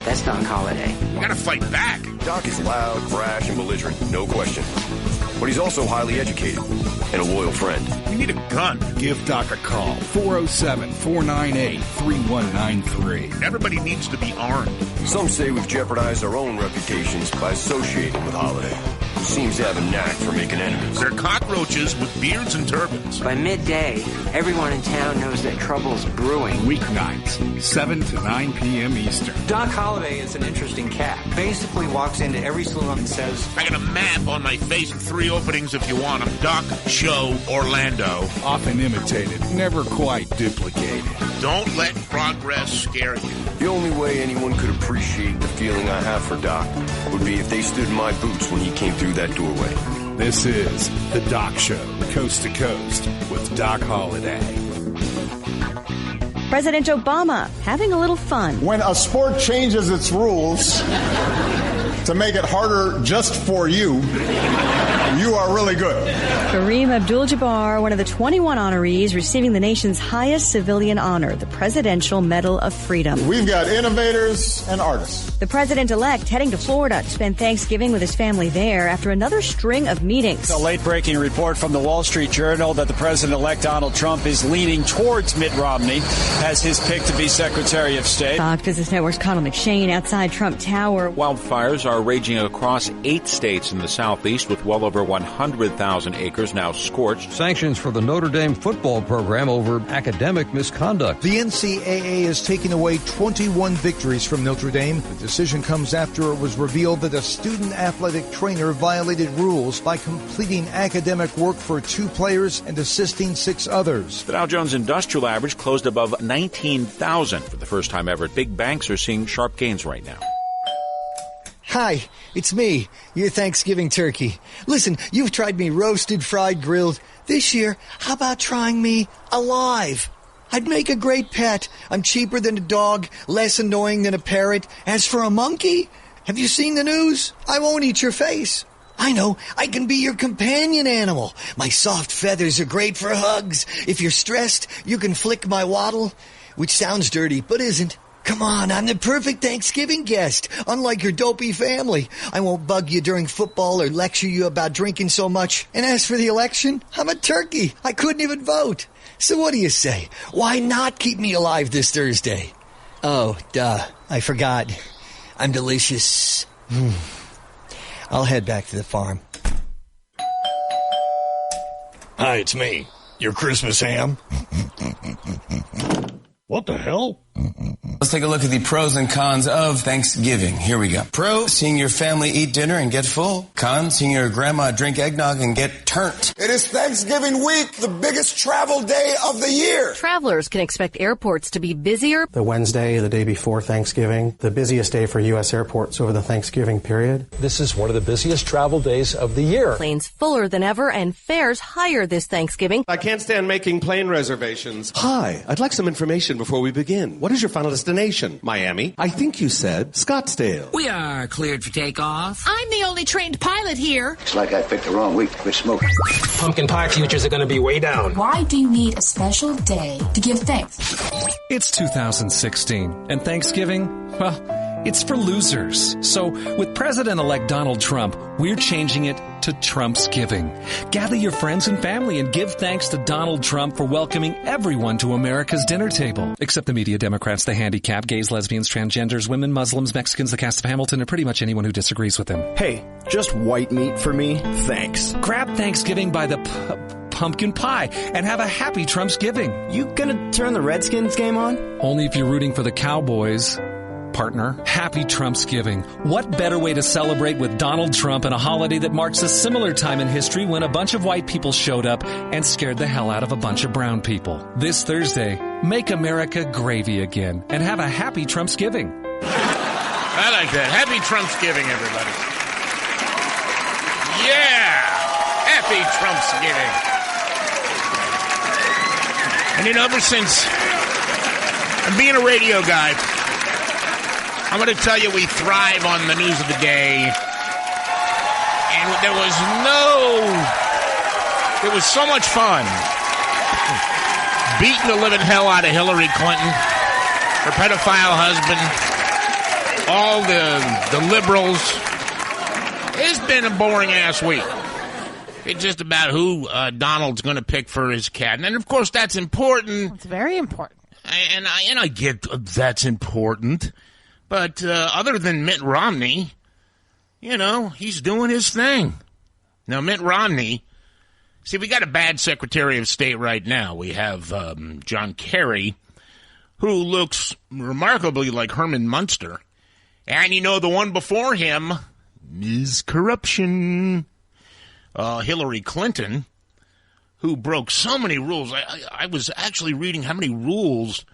That's Doc Holliday. You gotta fight back. Doc is loud, brash, and belligerent, no question. But he's also highly educated and a loyal friend. You need a gun. Give Doc a call. 407-498-3193. Everybody needs to be armed. Some say we've jeopardized our own reputations by associating with Holliday, who seems to have a knack for making enemies. They're cockroaches with beards and turbans. By midday, everyone in town knows that trouble's brewing. Weeknights, 7 to 9 p.m. Eastern. Doc Holliday is an interesting cat. Basically walks into every saloon and says, I got a map on my face and 3 openings if you want them. Doc, Show, Orlando. Often imitated, never quite duplicated. Don't let progress scare you. The only way anyone could appreciate the feeling I have for Doc would be if they stood in my boots when he came through that doorway. This is The Doc Show, coast to coast, with Doc Holliday. President Obama having a little fun. When a sport changes its rules to make it harder just for you, you are really good. Kareem Abdul-Jabbar, one of the 21 honorees receiving the nation's highest civilian honor, the Presidential Medal of Freedom. We've got innovators and artists. The president-elect heading to Florida to spend Thanksgiving with his family there after another string of meetings. A late-breaking report from the Wall Street Journal that the president-elect Donald Trump is leaning towards Mitt Romney as his pick to be Secretary of State. Fox Business Network's Connell McShane outside Trump Tower. Wildfires are raging across 8 states in the southeast, with well over 100,000 acres now scorched. Sanctions for the Notre Dame football program over academic misconduct. The NCAA is taking away 21 victories from Notre Dame. The decision comes after it was revealed that a student athletic trainer violated rules by completing academic work for 2 players and assisting 6 others. The Dow Jones Industrial Average closed above 19,000 for the first time ever. Big banks are seeing sharp gains right now. Hi, it's me, your Thanksgiving turkey. Listen, you've tried me roasted, fried, grilled. This year, how about trying me alive? I'd make a great pet. I'm cheaper than a dog, less annoying than a parrot. As for a monkey, have you seen the news? I won't eat your face. I know, I can be your companion animal. My soft feathers are great for hugs. If you're stressed, you can flick my waddle, which sounds dirty, but isn't. Come on, I'm the perfect Thanksgiving guest, unlike your dopey family. I won't bug you during football or lecture you about drinking so much. And as for the election, I'm a turkey. I couldn't even vote. So what do you say? Why not keep me alive this Thursday? Oh, duh. I forgot. I'm delicious. I'll head back to the farm. Hi, it's me, your Christmas ham. What the hell? Let's take a look at the pros and cons of Thanksgiving. Here we go. Pro, seeing your family eat dinner and get full. Con, seeing your grandma drink eggnog and get turnt. It is Thanksgiving week, the biggest travel day of the year. Travelers can expect airports to be busier. The Wednesday, the day before Thanksgiving, the busiest day for U.S. airports over the Thanksgiving period. This is one of the busiest travel days of the year. Planes fuller than ever and fares higher this Thanksgiving. I can't stand making plane reservations. Hi, I'd like some information before we begin. What is your final destination? Miami? I think you said Scottsdale. We are cleared for takeoff. I'm the only trained pilot here. It's like I picked the wrong week to quit smoking. Pumpkin pie futures are going to be way down. Why do you need a special day to give thanks? It's 2016, and Thanksgiving, well, it's for losers. So, with President-elect Donald Trump, we're changing it to Trumpsgiving. Gather your friends and family and give thanks to Donald Trump for welcoming everyone to America's dinner table. Except the media, Democrats, the handicapped, gays, lesbians, transgenders, women, Muslims, Mexicans, the cast of Hamilton, and pretty much anyone who disagrees with him. Hey, just white meat for me, thanks. Grab Thanksgiving by the pumpkin pie and have a happy Trumpsgiving. You gonna turn the Redskins game on? Only if you're rooting for the Cowboys. Partner, happy Trumpsgiving. What better way to celebrate with Donald Trump and a holiday that marks a similar time in history when a bunch of white people showed up and scared the hell out of a bunch of brown people. This Thursday, make America gravy again and have a happy Trumpsgiving. I like that. Happy Trumpsgiving, everybody. Yeah! Happy Trumpsgiving. And you know, ever since I'm being a radio guy, I'm going to tell you we thrive on the news of the day. And there was so much fun beating the living hell out of Hillary Clinton, her pedophile husband, all the liberals. It's been a boring-ass week. It's just about who Donald's going to pick for his cabinet. And, of course, that's important. It's very important. And I get that's important. But other than Mitt Romney, he's doing his thing. Now, Mitt Romney, see, we got a bad Secretary of State right now. We have John Kerry, who looks remarkably like Herman Munster. And, the one before him is corruption. Hillary Clinton, who broke so many rules. I was actually reading how many rules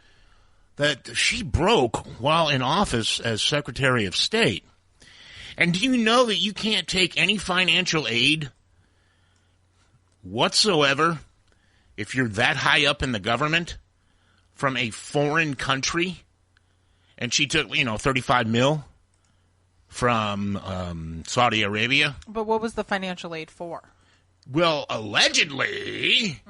that she broke while in office as Secretary of State. And do you know that you can't take any financial aid whatsoever if you're that high up in the government from a foreign country? And she took, $35 million from Saudi Arabia. But what was the financial aid for? Well, allegedly,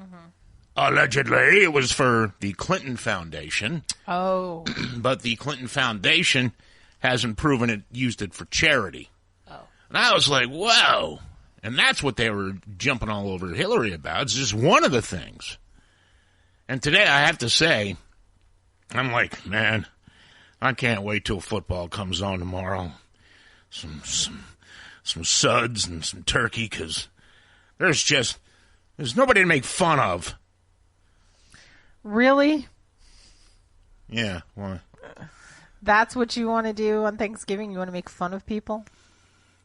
it was for the Clinton Foundation. Oh. But the Clinton Foundation hasn't proven it used it for charity. Oh. And I was like, whoa. And that's what they were jumping all over Hillary about. It's just one of the things. And today I have to say, I'm like, man, I can't wait till football comes on tomorrow. Some suds and some turkey, because there's nobody to make fun of. Really? Yeah, why? That's what you want to do on Thanksgiving? You want to make fun of people?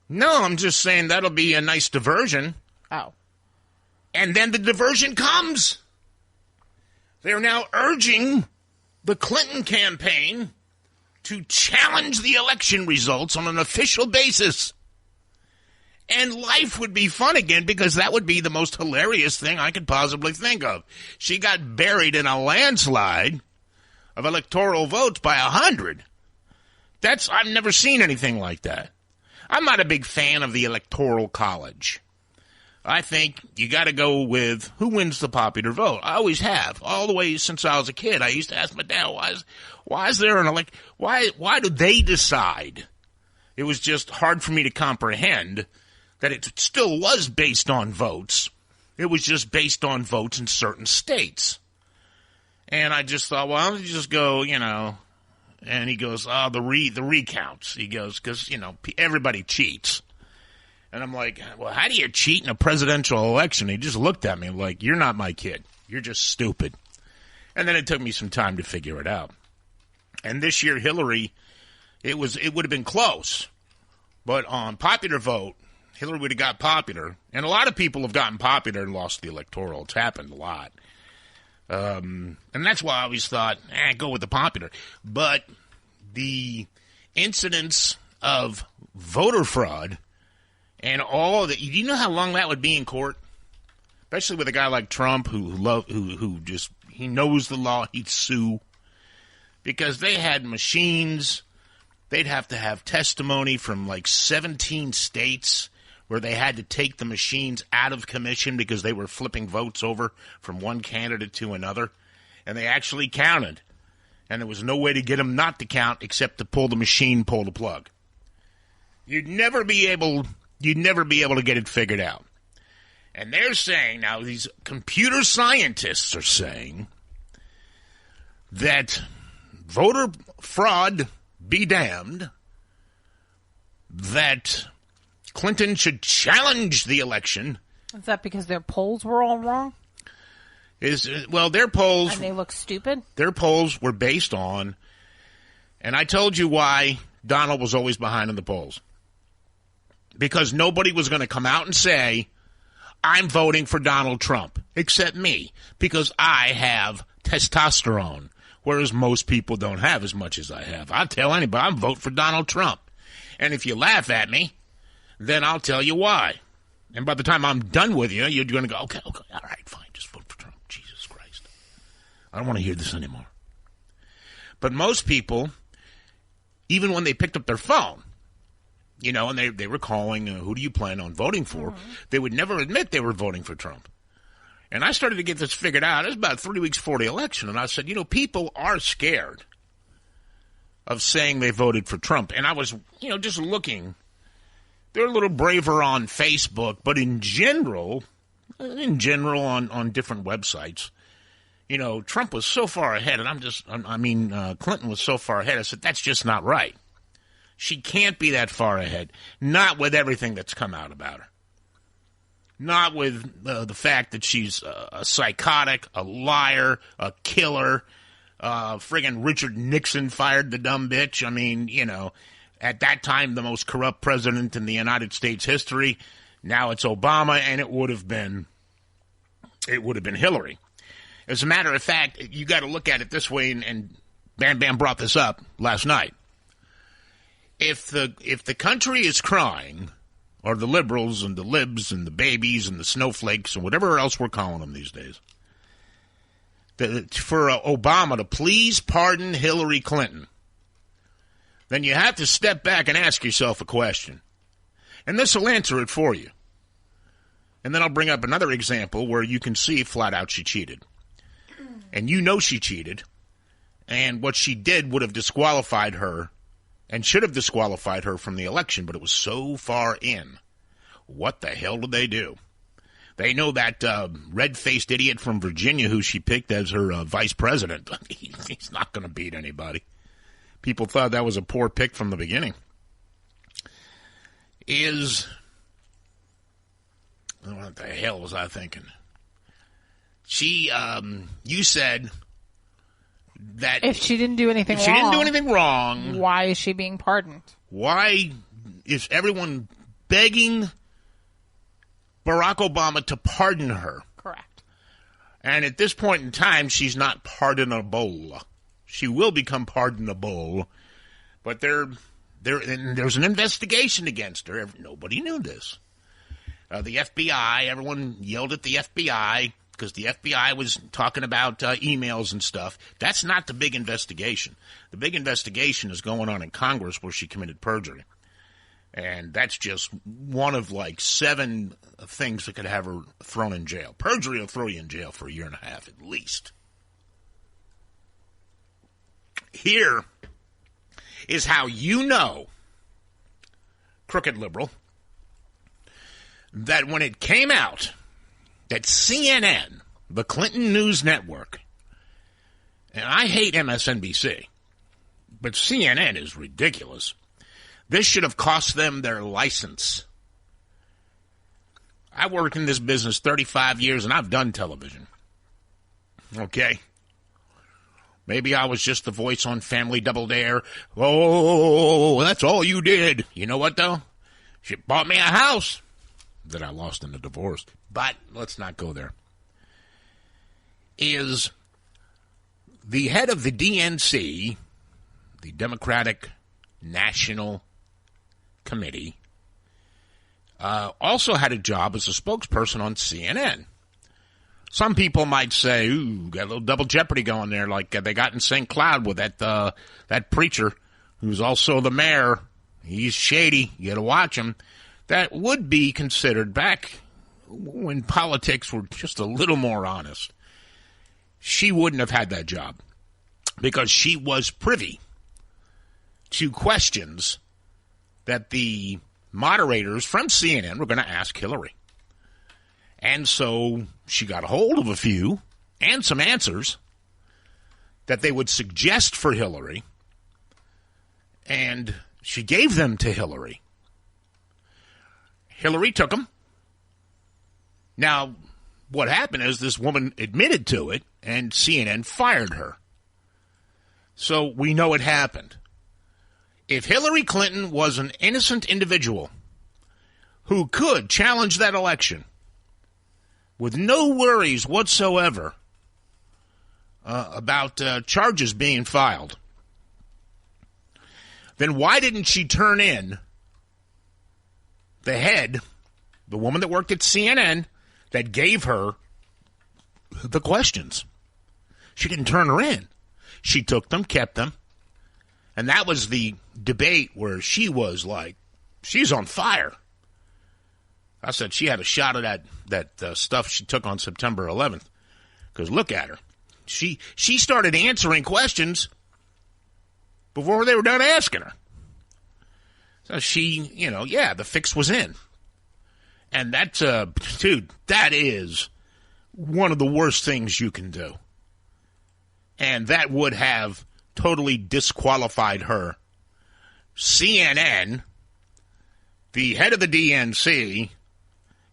No, I'm just saying that'll be a nice diversion. Oh. And then the diversion comes. They're now urging the Clinton campaign to challenge the election results on an official basis. And life would be fun again, because that would be the most hilarious thing I could possibly think of. She got buried in a landslide of electoral votes by 100. I've never seen anything like that. I'm not a big fan of the Electoral College. I think you got to go with who wins the popular vote. I always have, all the way since I was a kid. I used to ask my dad, why is there an why do they decide? It was just hard for me to comprehend that it still was based on votes. It was just based on votes in certain states. And I just thought, well, let me just go, And he goes, the recounts. He goes, because, everybody cheats. And I'm like, well, how do you cheat in a presidential election? He just looked at me like, you're not my kid. You're just stupid. And then it took me some time to figure it out. And this year, Hillary, it would have been close. But on popular vote, Hillary would have got popular. And a lot of people have gotten popular and lost the electoral. It's happened a lot. And that's why I always thought, go with the popular. But the incidents of voter fraud and all that, you know how long that would be in court? Especially with a guy like Trump who just, he knows the law, he'd sue. Because they had machines, they'd have to have testimony from like 17 states where they had to take the machines out of commission because they were flipping votes over from one candidate to another. And they actually counted. And there was no way to get them not to count except to pull the machine, pull the plug. You'd never be able to get it figured out. And they're saying, now these computer scientists are saying that voter fraud be damned, that Clinton should challenge the election. Is that because their polls were all wrong? Their polls... And they look stupid? Their polls were based on... And I told you why Donald was always behind in the polls. Because nobody was going to come out and say, I'm voting for Donald Trump, except me, because I have testosterone, whereas most people don't have as much as I have. I'll tell anybody, I'm voting for Donald Trump. And if you laugh at me, then I'll tell you why. And by the time I'm done with you, you're going to go, okay, all right, fine, just vote for Trump. Jesus Christ. I don't want to hear this anymore. But most people, even when they picked up their phone, and they were calling, who do you plan on voting for? Mm-hmm. They would never admit they were voting for Trump. And I started to get this figured out. It was about 3 weeks before the election. And I said, people are scared of saying they voted for Trump. And I was, just looking. They're a little braver on Facebook, but in general on different websites, Trump was so far ahead, and Clinton was so far ahead. I said, that's just not right. She can't be that far ahead. Not with everything that's come out about her. Not with the fact that she's a psychotic, a liar, a killer. Friggin' Richard Nixon fired the dumb bitch. At that time, the most corrupt president in the United States history. Now it's Obama, and it would have been Hillary. As a matter of fact, you got to look at it this way, and Bam Bam brought this up last night. If the country is crying, or the liberals and the libs and the babies and the snowflakes and whatever else we're calling them these days, for Obama to please pardon Hillary Clinton, then you have to step back and ask yourself a question. And this will answer it for you. And then I'll bring up another example where you can see flat out she cheated. And she cheated. And what she did would have disqualified her and should have disqualified her from the election, but it was so far in. What the hell did they do? They know that red-faced idiot from Virginia who she picked as her vice president. He's not going to beat anybody. People thought that was a poor pick from the beginning. What the hell was I thinking? You said that if she didn't do anything wrong, why is she being pardoned? Why is everyone begging Barack Obama to pardon her? Correct. And at this point in time, she's not pardonable. She will become pardonable, but there's an investigation against her. Nobody knew this. The FBI, everyone yelled at the FBI because the FBI was talking about emails and stuff. That's not the big investigation. The big investigation is going on in Congress where she committed perjury. And that's just one of 7 things that could have her thrown in jail. Perjury will throw you in jail for 1.5 years at least. Here is how crooked liberal, that when it came out that CNN, the Clinton News Network, and I hate MSNBC, but CNN is ridiculous. This should have cost them their license. I worked in this business 35 years, and I've done television. Okay? Maybe I was just the voice on Family Double Dare. Oh, that's all you did. You know what, though? She bought me a house that I lost in a divorce. But let's not go there. Is the head of the DNC, the Democratic National Committee, also had a job as a spokesperson on CNN. Some people might say, ooh, got a little double jeopardy going there, like they got in St. Cloud with that preacher who's also the mayor. He's shady. You got to watch him. That would be considered back when politics were just a little more honest. She wouldn't have had that job because she was privy to questions that the moderators from CNN were going to ask Hillary. And so she got a hold of a few and some answers that they would suggest for Hillary, and she gave them to Hillary. Hillary took them. Now, what happened is this woman admitted to it, and CNN fired her. So we know it happened. If Hillary Clinton was an innocent individual who could challenge that election with no worries whatsoever about charges being filed, then why didn't she turn in the head, the woman that worked at CNN, that gave her the questions? She didn't turn her in. She took them, kept them, and that was the debate where she was like, she's on fire. I said she had a shot at that stuff she took on September 11th. Because look at her. She started answering questions before they were done asking her. So she, the fix was in. And that's, dude, that is one of the worst things you can do. And that would have totally disqualified her. CNN, the head of the DNC,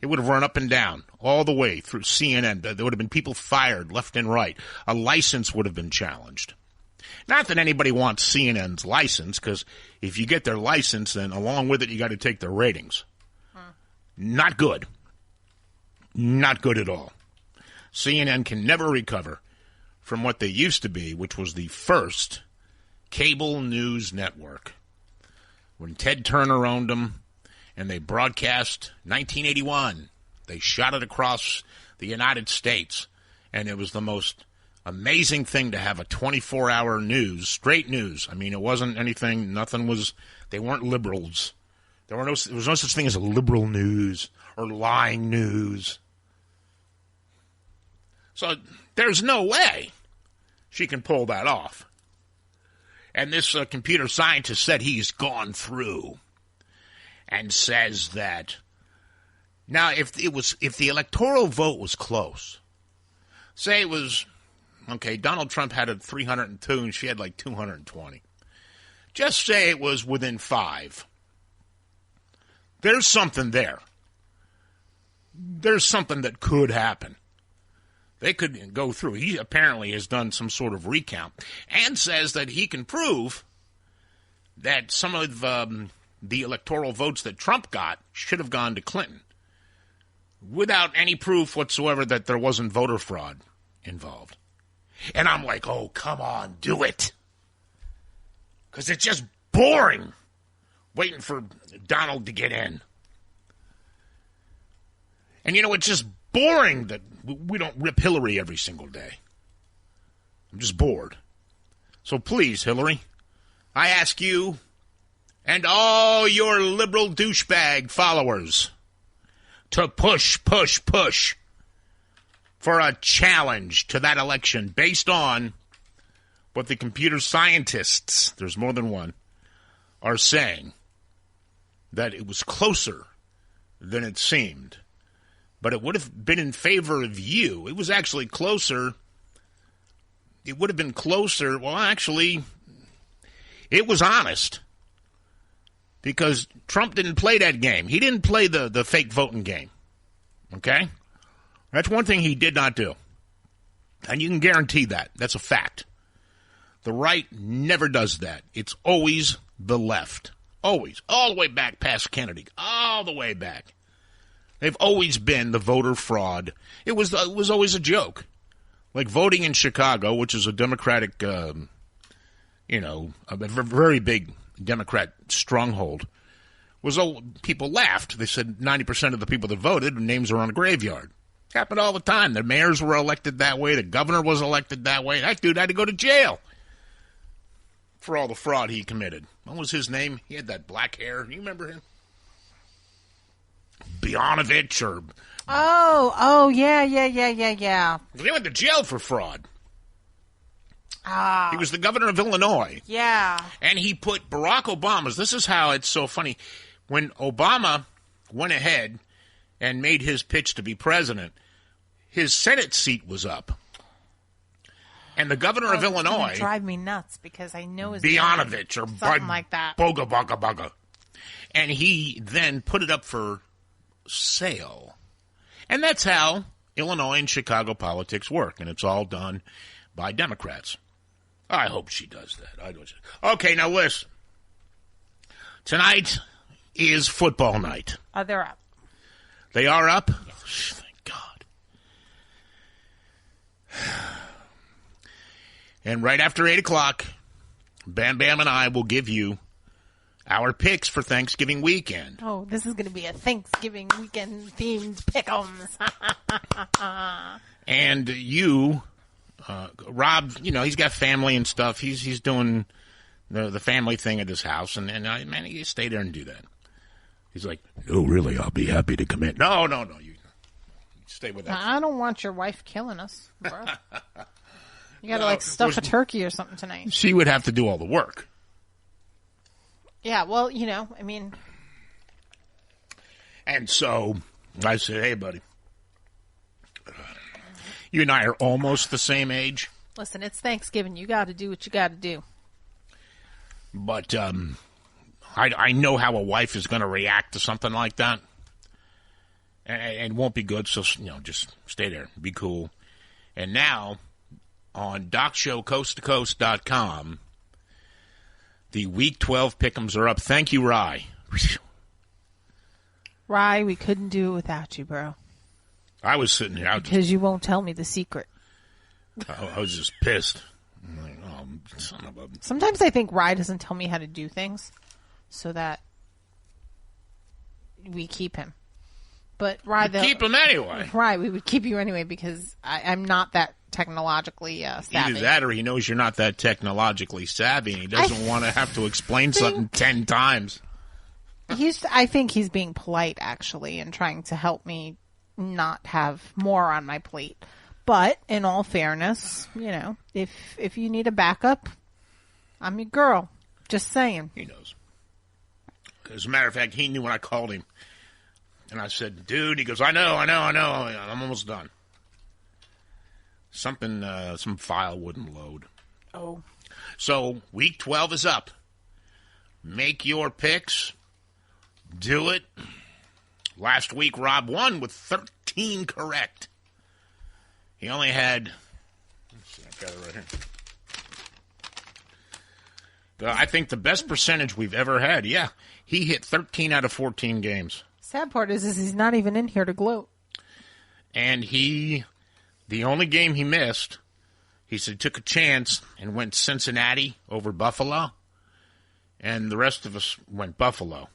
it would have run up and down all the way through CNN. There would have been people fired left and right. A license would have been challenged. Not that anybody wants CNN's license, because if you get their license, then along with it, you got to take their ratings. Not good. Not good at all. CNN can never recover from what they used to be, which was the first cable news network. When Ted Turner owned them, and they broadcast 1981, they shot it across the United States, and it was the most amazing thing to have a 24-hour news, straight news. I mean, it wasn't anything, they weren't liberals. There was no such thing as a liberal news or lying news. So there's no way she can pull that off. And this computer scientist said he's gone through and says that now if the electoral vote was close, say it was, okay, Donald Trump had 302 and she had like 220. Just say it was within 5. There's something there. There's something that could happen. They could go through. He apparently has done some sort of recount and says that he can prove that some of the electoral votes that Trump got should have gone to Clinton without any proof whatsoever that there wasn't voter fraud involved. And I'm like, oh, come on, do it. Because it's just boring waiting for Donald to get in. And, it's just boring that we don't rip Hillary every single day. I'm just bored. So please, Hillary, I ask you and all your liberal douchebag followers to push for a challenge to that election based on what the computer scientists, there's more than one, are saying, that it was closer than it seemed. But it would have been in favor of you. It was actually closer. It would have been closer. Well, actually, it was honest. Because Trump didn't play that game. He didn't play the fake voting game. Okay? That's one thing he did not do. And you can guarantee that. That's a fact. The right never does that. It's always the left. Always. All the way back past Kennedy. All the way back. They've always been the voter fraud. It was always a joke. Like voting in Chicago, which is a Democratic, a very big Democrat stronghold, people laughed. They said 90% of the people that voted, names are on a graveyard. It happened all the time. The mayors were elected that way. The governor was elected that way. That dude had to go to jail for all the fraud he committed. What was his name? He had that black hair. You remember him? Bionovich or... Oh, yeah. He went to jail for fraud. He was the governor of Illinois. Yeah. And he put Barack Obama's... This is how it's so funny. When Obama went ahead and made his pitch to be president, his Senate seat was up. And the governor of Illinois... It's drive me nuts because I know his Bionovich or something like that. Boga. And he then put it up for sale. And that's how Illinois and Chicago politics work. And it's all done by Democrats. I hope she does that. Okay, now listen. Tonight is football night. They're up. They are up? Yes. Thank God. And right after 8 o'clock, Bam Bam and I will give you our picks for Thanksgiving weekend. Oh, this is going to be a Thanksgiving weekend themed pick'ems. And you, Rob, he's got family and stuff. He's doing the family thing at his house, and man, you stay there and do that. He's like, no, really, I'll be happy to come in. No, you stay with that. I don't want your wife killing us, bro. You got to stuff a turkey or something tonight. She would have to do all the work. Yeah, well, I mean. And so I said, hey, buddy, you and I are almost the same age. Listen, it's Thanksgiving. You got to do what you got to do. But I know how a wife is going to react to something like that. And it won't be good, so, just stay there. Be cool. And now, on DocShowCoastToCoast.com, the Week 12 pick'ems are up. Thank you, Rye. Rye, we couldn't do it without you, bro. I was sitting here. Because you won't tell me the secret. I was just pissed. I'm like, oh, son of a... Sometimes I think Rye doesn't tell me how to do things so that we keep him. But Rye, keep him anyway. Rye, we would keep you anyway because I'm not that technologically savvy. Either that or he knows you're not that technologically savvy and he doesn't want to have to explain something 10 times. I think he's being polite, actually, and trying to help me not have more on my plate. But in all fairness, if you need a backup, I'm your girl. Just saying. He knows. As a matter of fact, he knew when I called him. And I said, dude, he goes, I know. I'm almost done. Some file wouldn't load. Oh. So, Week 12 is up. Make your picks. Do it. Last week, Rob won with 13 correct. He only had... Let's see, I've got it right here. I think the best percentage we've ever had. Yeah, he hit 13 out of 14 games. Sad part is he's not even in here to gloat. And the only game he missed, he said took a chance and went Cincinnati over Buffalo. And the rest of us went Buffalo.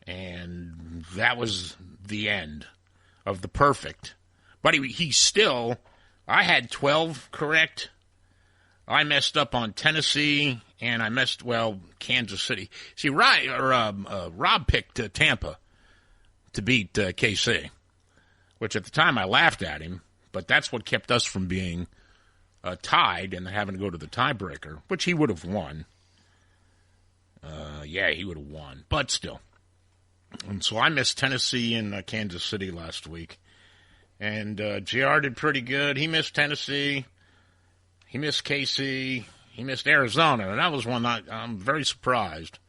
And that was the end of the perfect. But he still, I had 12 correct. I messed up on Tennessee, and I messed, Kansas City. See, Rob picked Tampa to beat KC, which at the time I laughed at him, but that's what kept us from being tied and having to go to the tiebreaker, which he would have won. He would have won, but still. And so I missed Tennessee and Kansas City last week. And JR did pretty good. He missed Tennessee. He missed KC. He missed Arizona. And that was one I'm very surprised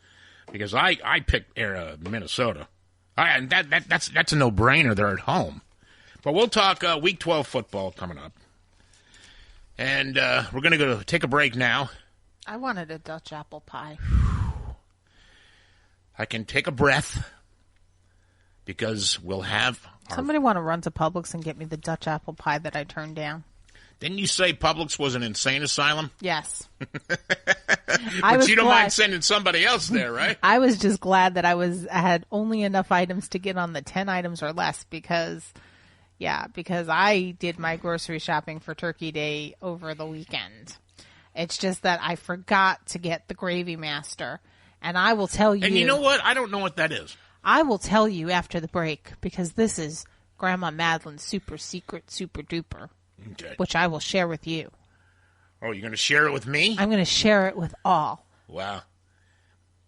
because I picked Minnesota. And that's a no-brainer. They're at home. But we'll talk Week 12 football coming up. And we're going to go take a break now. I wanted a Dutch apple pie. I can take a breath because we'll have... Somebody want to run to Publix and get me the Dutch apple pie that I turned down. Didn't you say Publix was an insane asylum? Yes. But you don't mind sending somebody else there, right? I was just glad that I had only enough items to get on the 10 items or less because I did my grocery shopping for Turkey Day over the weekend. It's just that I forgot to get the Gravy Master. And I will tell you... And you know what? I don't know what that is. I will tell you after the break because this is Grandma Madeline's super secret, super duper, which I will share with you. Oh, you're going to share it with me? I'm going to share it with all. Wow.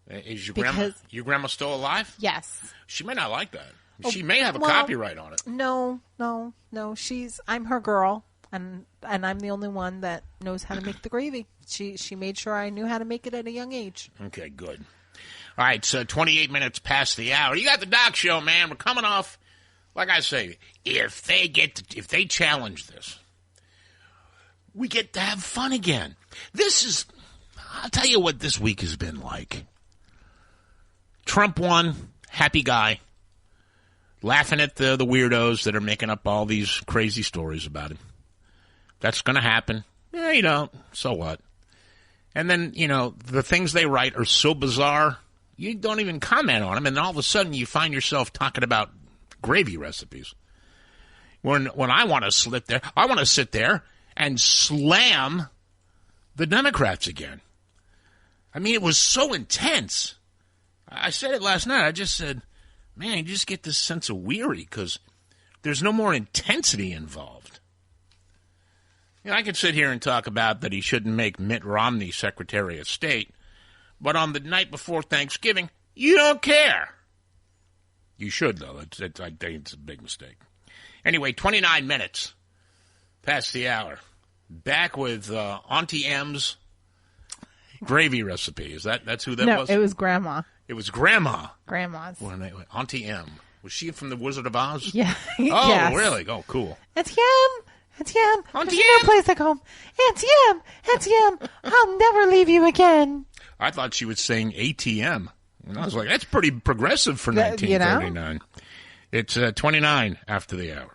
Is your grandma still alive? Yes. She may not like that. She may have a copyright on it. No. I'm her girl, and I'm the only one that knows how to make the gravy. She made sure I knew how to make it at a young age. Okay, good. All right, so 28 minutes past the hour. You got the Doc Show, man. We're coming off, like I say, if they challenge this, we get to have fun again. I'll tell you what this week has been like. Trump won, happy guy, laughing at the weirdos that are making up all these crazy stories about him. That's going to happen. Yeah, so what? And then, the things they write are so bizarre, you don't even comment on them, and then all of a sudden you find yourself talking about gravy recipes. When I want to sit there and slam the Democrats again. I mean, it was so intense. I said it last night. I just said, man, you just get this sense of weary because there's no more intensity involved. I could sit here and talk about that he shouldn't make Mitt Romney Secretary of State, But on the night before Thanksgiving, you don't care. You should, though. I think it's a big mistake. Anyway, 29 minutes past the hour. Back with Auntie M's gravy recipe. That's who that was? No, it was Grandma. It was Grandma. Grandma's. Auntie M. Was she from The Wizard of Oz? Yeah. Oh, yes. Really? Oh, cool. Auntie M. Auntie M. Auntie There's no place like home. Auntie M. Auntie M. I'll never leave you again. I thought she would sing ATM. And I was like, that's pretty progressive for 1939. You know? It's 29 after the hour.